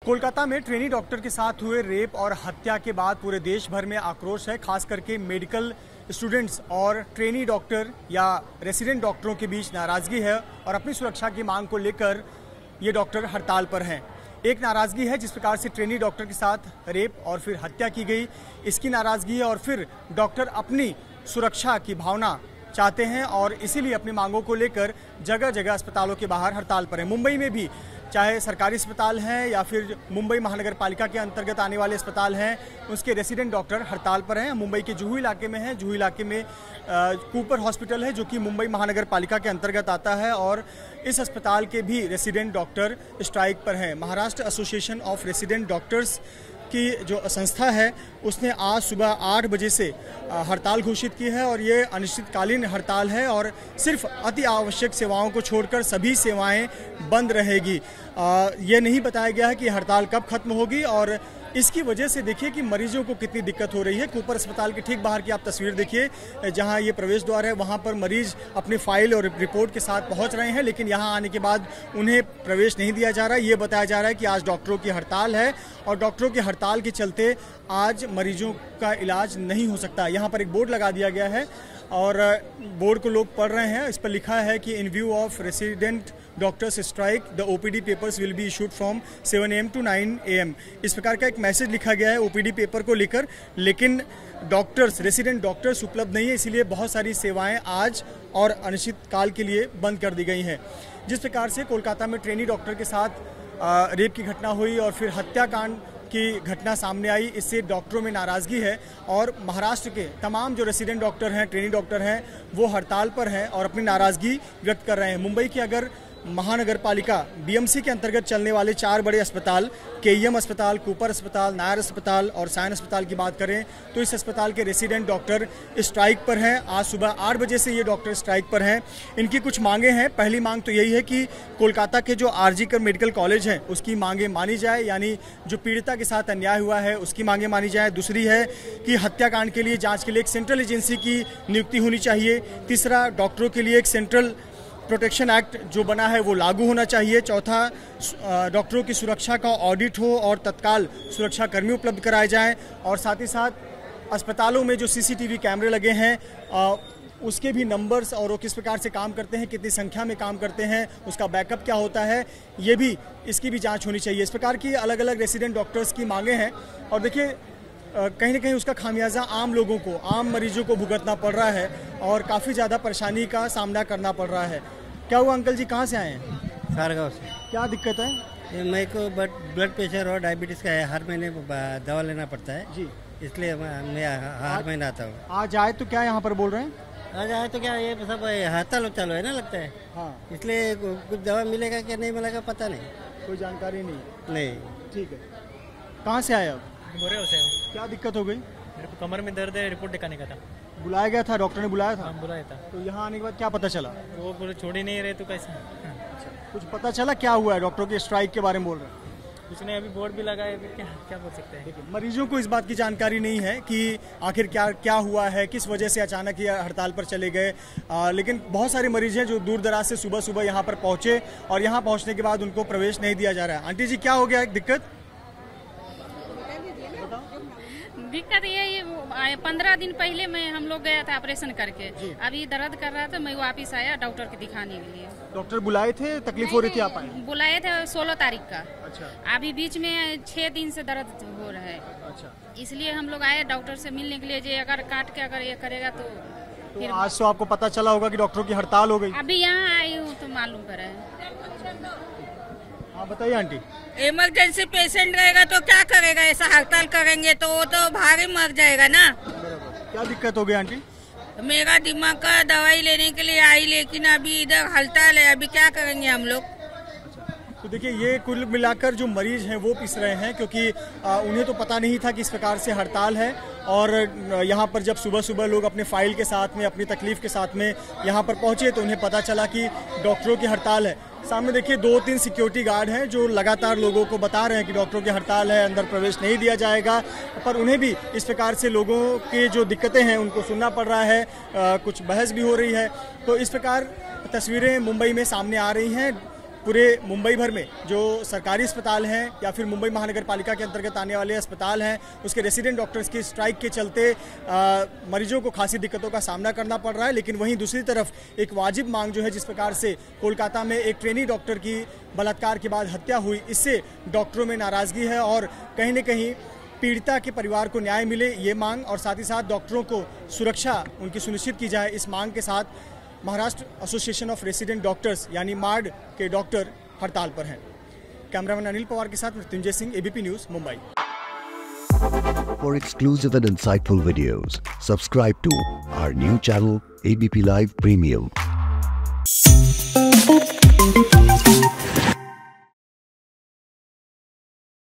कोलकाता में trainee doctor के साथ हुए रेप और हत्या के बाद पूरे देश भर में आक्रोश है। खास करके मेडिकल स्टूडेंट्स और ट्रेनी डॉक्टर या रेसिडेंट डॉक्टरों के बीच नाराजगी है और अपनी सुरक्षा की मांग को लेकर ये डॉक्टर हड़ताल पर हैं। एक नाराजगी है जिस प्रकार से ट्रेनी डॉक्टर के साथ रेप और फिर हत्या की गई, इसकी नाराजगी है, और फिर डॉक्टर अपनी सुरक्षा की भावना चाहते हैं और इसीलिए अपनी मांगों को लेकर जगह जगह अस्पतालों के बाहर हड़ताल पर हैं। मुंबई में भी चाहे सरकारी अस्पताल हैं या फिर मुंबई महानगर पालिका के अंतर्गत आने वाले अस्पताल हैं, उसके रेसिडेंट डॉक्टर हड़ताल पर हैं। मुंबई के जुहू इलाके में हैं। जुहू इलाके में कूपर हॉस्पिटल है जो कि मुंबई महानगर पालिका के अंतर्गत आता है और इस अस्पताल के भी रेसिडेंट डॉक्टर स्ट्राइक पर हैं। Maharashtra association of resident doctors की जो संस्था है उसने आज सुबह 8 बजे से हड़ताल घोषित की है और ये अनिश्चितकालीन हड़ताल है और सिर्फ अति आवश्यक सेवाओं को छोड़कर सभी सेवाएं बंद रहेगी। ये नहीं बताया गया है कि हड़ताल कब खत्म होगी और इसकी वजह से देखिए कि मरीजों को कितनी दिक्कत हो रही है। कूपर अस्पताल के ठीक बाहर की आप तस्वीर देखिए, जहां ये प्रवेश द्वार है वहां पर मरीज अपनी फाइल और रिपोर्ट के साथ पहुंच रहे हैं, लेकिन यहां आने के बाद उन्हें प्रवेश नहीं दिया जा रहा है। ये बताया जा रहा है कि आज डॉक्टरों की हड़ताल है और डॉक्टरों की हड़ताल के चलते आज मरीजों का इलाज नहीं हो सकता। यहाँ पर एक बोर्ड लगा दिया गया है और बोर्ड को लोग पढ़ रहे हैं। इस पर लिखा है कि इन view of resident doctors strike the OPD papers will be issued from 7 AM to 9 AM। इस प्रकार का एक मैसेज लिखा गया है ओपीडी पेपर को लेकर, लेकिन डॉक्टर्स रेसिडेंट डॉक्टर्स उपलब्ध नहीं है, इसीलिए बहुत सारी सेवाएं आज और अनिश्चित काल के लिए बंद कर दी गई हैं। जिस प्रकार से कोलकाता में ट्रेनी डॉक्टर के साथ रेप की घटना हुई और फिर हत्याकांड की घटना सामने आई, इससे डॉक्टरों में नाराज़गी है और महाराष्ट्र के तमाम जो रेसिडेंट डॉक्टर हैं, ट्रेनी डॉक्टर हैं, वो हड़ताल पर हैं और अपनी नाराज़गी व्यक्त कर रहे हैं। मुंबई की अगर महानगर पालिका बीएमसी के अंतर्गत चलने वाले 4 बड़े अस्पताल केईएम अस्पताल, कूपर अस्पताल, नायर अस्पताल और सायन अस्पताल की बात करें तो इस अस्पताल के रेसिडेंट डॉक्टर स्ट्राइक पर हैं। आज सुबह 8 बजे से ये डॉक्टर स्ट्राइक पर हैं। इनकी कुछ मांगे हैं। पहली मांग तो यही है कि कोलकाता के जो आरजी मेडिकल कॉलेज हैं उसकी मांगे मानी जाए, यानी जो पीड़िता के साथ अन्याय हुआ है उसकी मांगे मानी जाए। दूसरी है कि हत्याकांड के लिए जाँच के लिए एक सेंट्रल एजेंसी की नियुक्ति होनी चाहिए। तीसरा, डॉक्टरों के लिए एक सेंट्रल प्रोटेक्शन एक्ट जो बना है वो लागू होना चाहिए। चौथा, डॉक्टरों की सुरक्षा का ऑडिट हो और तत्काल सुरक्षा कर्मी उपलब्ध कराए जाएं और साथ ही साथ अस्पतालों में जो सीसीटीवी कैमरे लगे हैं उसके भी नंबर्स और वो किस प्रकार से काम करते हैं, कितनी संख्या में काम करते हैं, उसका बैकअप क्या होता है, ये भी इसकी भी जाँच होनी चाहिए। इस प्रकार की अलग अलग रेसिडेंट डॉक्टर्स की मांगे हैं और देखिए कहीं ना कहीं उसका खामियाजा आम लोगों को, आम मरीजों को भुगतना पड़ रहा है और काफ़ी ज़्यादा परेशानी का सामना करना पड़ रहा है। क्या हुआ अंकल जी, कहाँ से आए हैं? सारगांव से। क्या दिक्कत है? मेरे को ब्लड प्रेशर और डायबिटीज़ का है, हर महीने दवा लेना पड़ता है जी, इसलिए मैं हर महीने आता हूँ। आज आए तो क्या यहाँ पर बोल रहे हैं? आज आए तो क्या ये सब हड़ताल चालू है ना, लगता है। हाँ, इसलिए कुछ दवा मिलेगा क्या नहीं मिलेगा पता नहीं, कोई जानकारी नहीं। ठीक है, कहाँ से आए अब? बोरे से। क्या दिक्कत हो गई? मेरे को कमर में दर्द है, रिपोर्ट दिखाने का था। बुलाया गया था, डॉक्टर ने बुलाया था? हम बुलाया था। तो यहाँ आने के बाद क्या पता चला? वो बोले छोड़ ही नहीं रहे तो कैसे। कुछ पता चला क्या हुआ है? डॉक्टरों के स्ट्राइक के बारे में बोल रहे हैं। उसने अभी बोर्ड भी लगाया, फिर क्या क्या बोल सकते हैं। मरीजों को इस बात की जानकारी नहीं है कि आखिर क्या हुआ है, किस वजह से अचानक ये हड़ताल पर चले गए। लेकिन बहुत सारे मरीज हैं जो दूर दराज से सुबह सुबह यहाँ पर पहुँचे और यहाँ पहुँचने के बाद उनको प्रवेश नहीं दिया जा रहा है। आंटी जी, क्या हो गया, एक दिक्कत? दिक्कत ये 15 दिन पहले हम लोग गया था ऑपरेशन करके, अभी दर्द कर रहा था, मैं वापिस आया डॉक्टर के दिखाने के लिए। डॉक्टर बुलाए थे? तकलीफ हो रही थी, आप आए? बुलाए थे 16 तारीख का। अच्छा। अभी बीच में 6 दिन से दर्द हो रहा है। अच्छा, इसलिए हम लोग आए डॉक्टर से मिलने के लिए, जो अगर काट के अगर ये करेगा तो फिर। आज तो आपको पता चला होगा कि डॉक्टरों की हड़ताल हो गई। अभी यहाँ आई हूँ तो मालूम पड़ा है। हाँ बताइए आंटी। इमरजेंसी पेशेंट रहेगा तो क्या करेगा, ऐसा हड़ताल करेंगे तो वो तो भारी मर जाएगा ना। क्या दिक्कत हो गई आंटी? मेरा दिमाग का दवाई लेने के लिए आई, लेकिन अभी इधर हड़ताल है, अभी क्या करेंगे हम लोग। तो देखिए, ये कुल मिलाकर जो मरीज हैं वो पिस रहे हैं क्योंकि उन्हें तो पता नहीं था कि इस प्रकार से हड़ताल है और यहाँ पर जब सुबह सुबह लोग अपने फाइल के साथ में, अपनी तकलीफ के साथ में यहाँ पर पहुँचे तो उन्हें पता चला कि डॉक्टरों की हड़ताल है। सामने देखिए 2-3 सिक्योरिटी गार्ड हैं जो लगातार लोगों को बता रहे हैं कि डॉक्टरों की हड़ताल है, अंदर प्रवेश नहीं दिया जाएगा, पर उन्हें भी इस प्रकार से लोगों के जो दिक्कतें हैं उनको सुनना पड़ रहा है। कुछ बहस भी हो रही है। तो इस प्रकार तस्वीरें मुंबई में सामने आ रही हैं। पूरे मुंबई भर में जो सरकारी अस्पताल हैं या फिर मुंबई महानगर पालिका के अंतर्गत आने वाले अस्पताल हैं, उसके रेसिडेंट डॉक्टर्स की स्ट्राइक के चलते मरीजों को खासी दिक्कतों का सामना करना पड़ रहा है। लेकिन वहीं दूसरी तरफ एक वाजिब मांग जो है, जिस प्रकार से कोलकाता में एक ट्रेनी डॉक्टर की बलात्कार के बाद हत्या हुई, इससे डॉक्टरों में नाराजगी है और कहीं न कहीं पीड़िता के परिवार को न्याय मिले ये मांग, और साथ ही साथ डॉक्टरों को सुरक्षा उनकी सुनिश्चित की जाए, इस मांग के साथ Maharashtra association of resident doctors यानी मार्ड के डॉक्टर हड़ताल पर हैं। कैमरामैन अनिल पवार के साथ Mrityunjay Singh, ABP news, Mumbai. For exclusive and insightful videos, subscribe to our new channel ABP Live Premium.